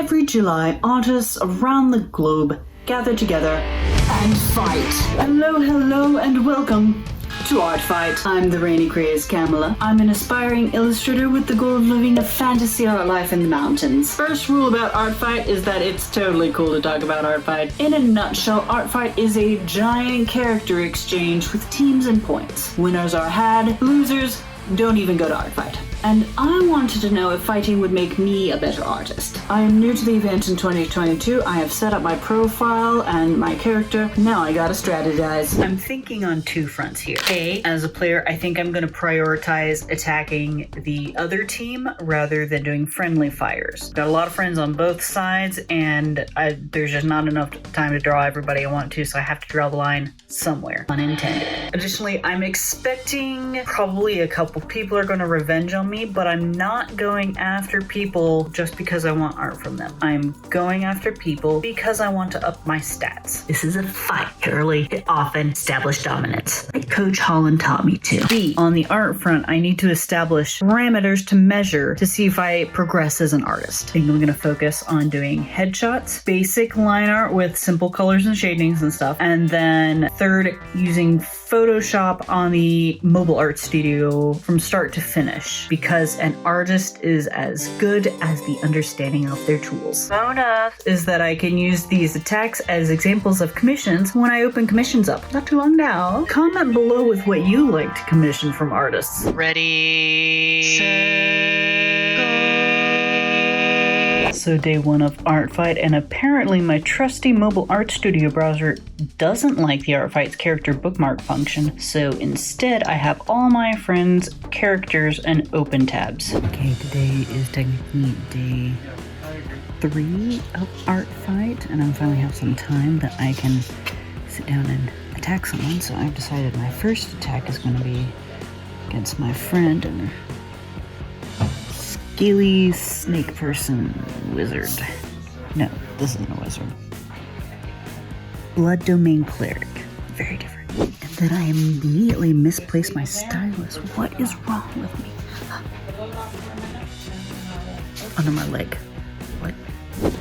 Every July, artists around the globe gather together and fight. Hello, and welcome to Art Fight. I'm the rainy crazed Kamala. I'm an aspiring illustrator with the goal of living a fantasy art life in the mountains. First rule about Art Fight is that it's totally cool to talk about Art Fight. In a nutshell, Art Fight is a giant character exchange with teams and points. Winners are had, losers don't even go to Art Fight. And I wanted to know if fighting would make me a better artist. I am new to the event in 2022. I have set up my profile and my character. Now I gotta strategize. I'm thinking on two fronts here. A, as a player, I think I'm gonna prioritize attacking the other team rather than doing friendly fires. Got a lot of friends on both sides, and there's just not enough time to draw everybody I want to, so I have to draw the line somewhere. Unintended. Additionally, I'm expecting probably a couple people are gonna revenge on me, but I'm not going after people just because I want art from them. I'm going after people because I want to up my stats. This is a fight, Curly. It often establish dominance, like Coach Holland taught me to. B, on the art front, I need to establish parameters to measure to see if I progress as an artist. I think I'm going to focus on doing headshots, basic line art with simple colors and shadings and stuff, and then third, using Photoshop on the mobile art studio from start to finish, because an artist is as good as the understanding of their tools. Bonus is that I can use these attacks as examples of commissions when I open commissions up. Not too long now. Comment below with what you like to commission from artists. Ready, set, go. So day one of Art Fight, and apparently my trusty mobile art studio browser doesn't like the Art Fight's character bookmark function, so instead I have all my friends' characters and open tabs. Okay, today is technically day 3 of Art Fight, and I finally have some time that I can sit down and attack someone, so I've decided my first attack is going to be against my friend and scaly snake person wizard. No, this isn't a wizard. Blood Domain Cleric. Very different. And then I immediately misplaced my stylus. What is wrong with me? Under my leg. What?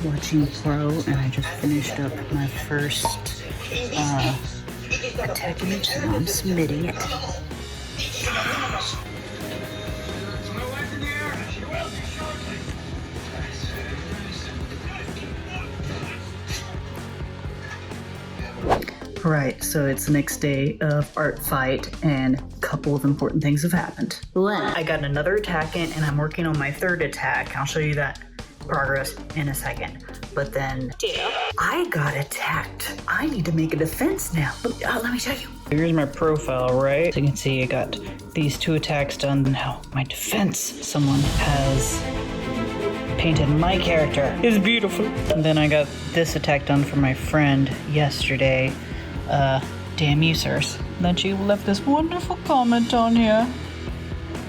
Watching Pro, and I just finished up my first attack image, so now I'm submitting it. Right, so it's the next day of Art Fight, and a couple of important things have happened. One, I got another attack in, and I'm working on my third attack. I'll show you that progress in a second. But then, I got attacked. I need to make a defense now. Let me show you. Here's my profile, right? So you can see I got these 2 attacks done. Now, my defense. Someone has painted my character. It's beautiful. And then I got this attack done for my friend yesterday. Damn you, sirs. Then she left this wonderful comment on here.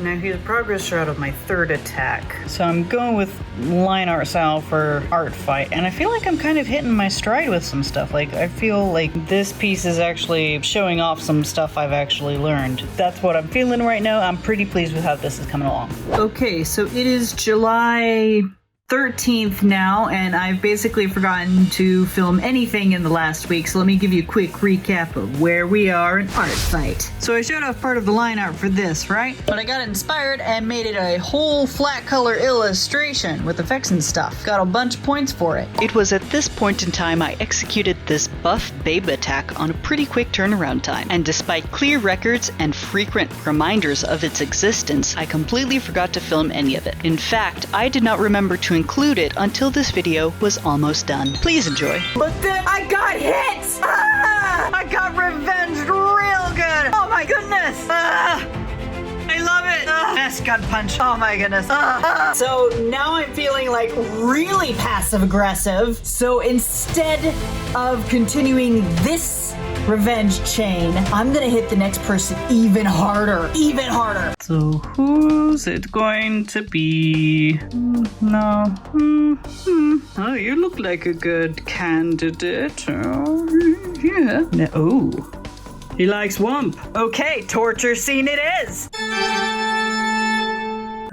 Now here's a progress shot of my third attack. So I'm going with line art style for Art Fight, and I feel like I'm kind of hitting my stride with some stuff. Like, I feel like this piece is actually showing off some stuff I've actually learned. That's what I'm feeling right now. I'm pretty pleased with how this is coming along. Okay, so it is July 13th now, and I've basically forgotten to film anything in the last week, so let me give you a quick recap of where we are in Art Fight. So I showed off part of the line art for this, right? But I got inspired and made it a whole flat color illustration with effects and stuff. Got a bunch of points for it. It was at this point in time I executed this buff babe attack on a pretty quick turnaround time, and despite clear records and frequent reminders of its existence, I completely forgot to film any of it. In fact, I did not remember to include it until this video was almost done. Please enjoy. But then I got hit! I got revenged real good! Oh my goodness! I love it! Best gut punch. Oh my goodness. So now I'm feeling like really passive aggressive. So instead of continuing this revenge chain, I'm gonna hit the next person even harder. Even harder. So who's it going to be? No. Oh, you look like a good candidate. Oh, yeah. Oh. He likes WHUMP. Okay, torture scene it is.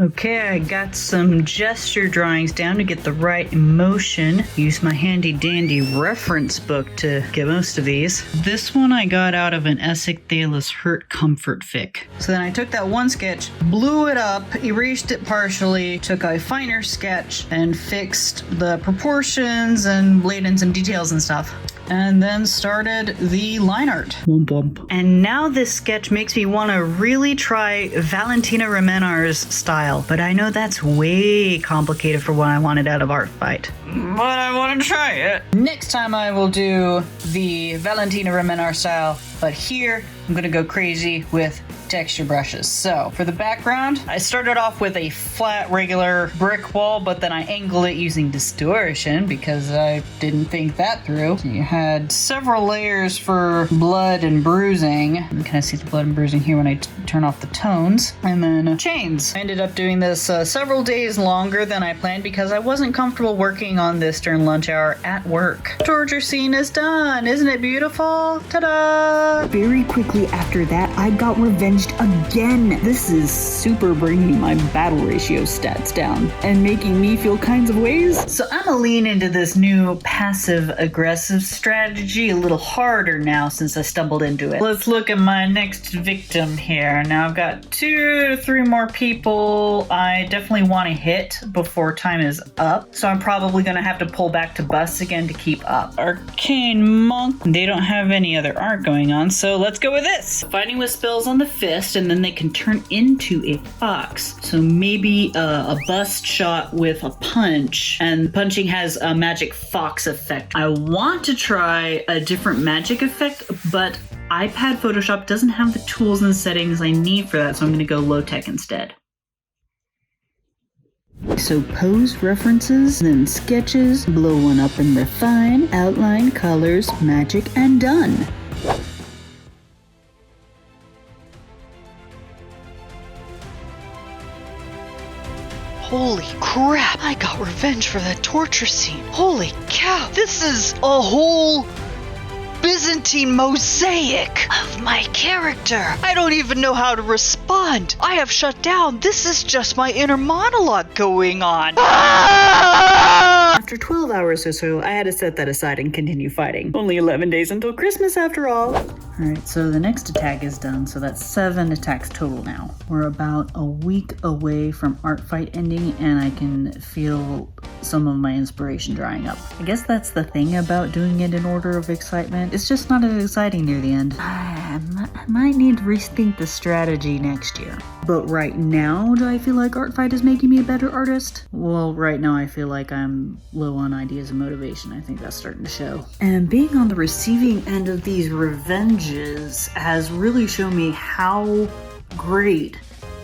Okay, I got some gesture drawings down to get the right emotion. Use my handy dandy reference book to get most of these. This one I got out of an Essek Hurt Comfort Fic. So then I took that one sketch, blew it up, erased it partially, took a finer sketch and fixed the proportions and laid in some details and stuff. And then started the line art. Womp womp. And now this sketch makes me want to really try Valentina Remenar's style, but I know that's way complicated for what I wanted out of Art Fight. But I want to try it. Next time I will do the Valentina Remenar style, but here I'm going to go crazy with texture brushes. So for the background, I started off with a flat regular brick wall, but then I angled it using distortion because I didn't think that through. So you had several layers for blood and bruising. You can kind of see the blood and bruising here when I turn off the tones. And then chains. I ended up doing this several days longer than I planned because I wasn't comfortable working on this during lunch hour at work. Torture scene is done. Isn't it beautiful? Ta-da! Very quickly after that, I got revenged again. This is super bringing my battle ratio stats down and making me feel kinds of ways. So I'm gonna lean into this new passive-aggressive strategy a little harder now since I stumbled into it. Let's look at my next victim here. Now I've got 2 to 3 more people I definitely want to hit before time is up. So I'm probably gonna have to pull back to busts again to keep up. Arcane Monk. They don't have any other art going on, so let's go with this. Fighting with spells on the fist, and then they can turn into a fox. So maybe a bust shot with a punch, and punching has a magic fox effect. I want to try a different magic effect, but iPad Photoshop doesn't have the tools and settings I need for that, so I'm going to go low tech instead. So pose references, then sketches, blow one up and refine, outline, colors, magic, and done. Holy crap, I got revenge for that torture scene. Holy cow, this is a whole Byzantine mosaic of my character. I don't even know how to respond. I have shut down. This is just my inner monologue going on. After 12 hours or so, I had to set that aside and continue fighting. Only 11 days until Christmas after all. Alright, so the next attack is done, so that's 7 attacks total now. We're about a week away from Art Fight ending, and I can feel some of my inspiration drying up. I guess that's the thing about doing it in order of excitement. It's just not as exciting near the end. I might need to rethink the strategy next year. But right now, do I feel like Art Fight is making me a better artist? Well, right now I feel like I'm low on ideas and motivation. I think that's starting to show. And being on the receiving end of these revenges has really shown me how great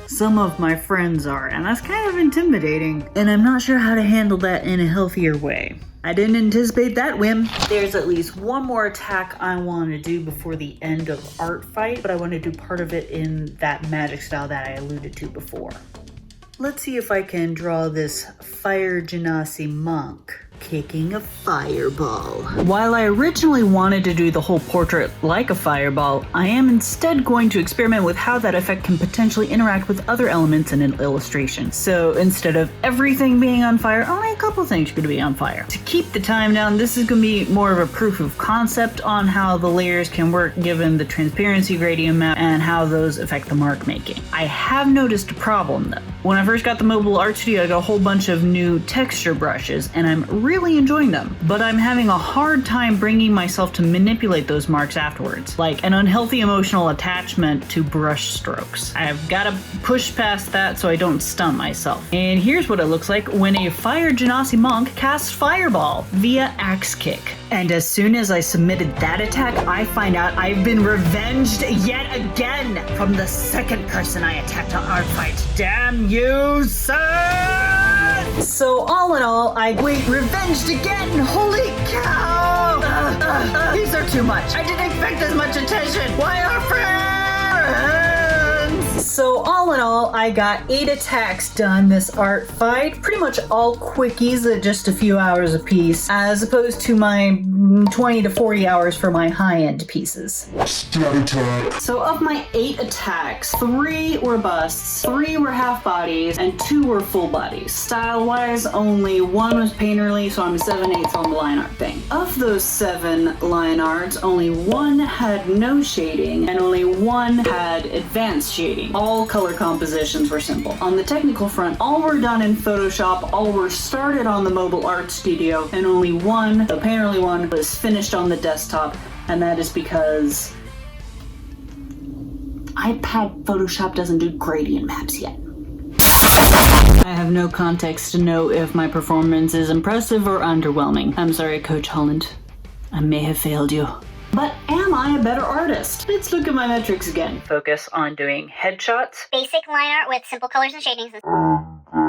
some of my friends are, and that's kind of intimidating. And I'm not sure how to handle that in a healthier way. I didn't anticipate that whim. There's at least one more attack I want to do before the end of Art Fight, but I want to do part of it in that magic style that I alluded to before. Let's see if I can draw this Fire Genasi monk kicking a fireball. While I originally wanted to do the whole portrait like a fireball, I am instead going to experiment with how that effect can potentially interact with other elements in an illustration. So instead of everything being on fire, only a couple things could be on fire. To keep the time down, this is going to be more of a proof of concept on how the layers can work given the transparency gradient map and how those affect the mark making. I have noticed a problem though. When I first got the mobile art studio, I got a whole bunch of new texture brushes, and I'm really enjoying them, but I'm having a hard time bringing myself to manipulate those marks afterwards, like an unhealthy emotional attachment to brush strokes. I've got to push past that so I don't stun myself. And here's what it looks like when a Fire Genasi monk casts Fireball via Axe Kick. And as soon as I submitted that attack, I find out I've been revenged yet again from the second person I attacked on Art Fight. Damn you, son! So all in all, I revenged again! Holy cow! These are too much. I didn't expect this much attention. Why are friends? So all in all, I got 8 attacks done this art fight. Pretty much all quickies at just a few hours apiece, as opposed to my 20 to 40 hours for my high-end pieces. So of my 8 attacks, 3 were busts, 3 were half bodies, and 2 were full bodies. Style-wise, only 1 was painterly, so I'm 7/8 on the line art thing. Of those 7 line arts, only 1 had no shading, and only 1 had advanced shading. All color compositions were simple. On the technical front, all were done in Photoshop, all were started on the mobile art studio, and only 1, the painterly one, was finished on the desktop, and that is because iPad Photoshop doesn't do gradient maps yet. I have no context to know if my performance is impressive or underwhelming. I'm sorry, Coach Holland. I may have failed you. But am I a better artist? Let's look at my metrics again. Focus on doing headshots. Basic line art with simple colors and shadings.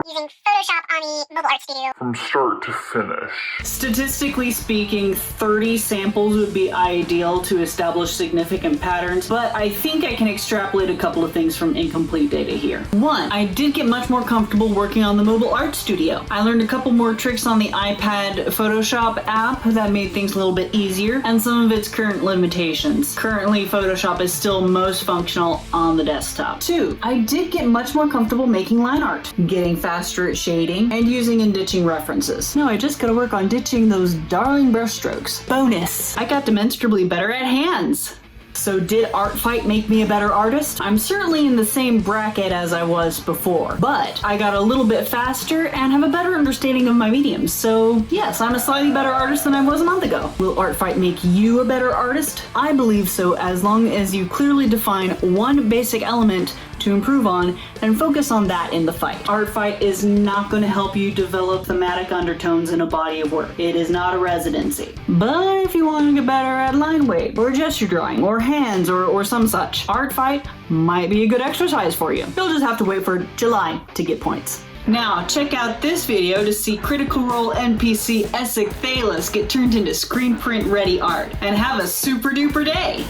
Using Photoshop on the mobile art studio. From start to finish. Statistically speaking, 30 samples would be ideal to establish significant patterns, but I think I can extrapolate a couple of things from incomplete data here. 1, I did get much more comfortable working on the mobile art studio. I learned a couple more tricks on the iPad Photoshop app that made things a little bit easier, and some of its current limitations. Currently, Photoshop is still most functional on the desktop. 2, I did get much more comfortable making line art, getting faster at shading, and using and ditching references. Now I just gotta work on ditching those darling brushstrokes. Bonus, I got demonstrably better at hands. So did Art Fight make me a better artist? I'm certainly in the same bracket as I was before, but I got a little bit faster and have a better understanding of my mediums. So yes, I'm a slightly better artist than I was a month ago. Will Art Fight make you a better artist? I believe so, as long as you clearly define one basic element to improve on and focus on that in the fight. Art Fight is not going to help you develop thematic undertones in a body of work. It is not a residency. But if you want to get better at line weight or gesture drawing or hands or some such, Art Fight might be a good exercise for you. You'll just have to wait for July to get points. Now, check out this video to see Critical Role NPC Essek get turned into screen print ready art, and have a super duper day!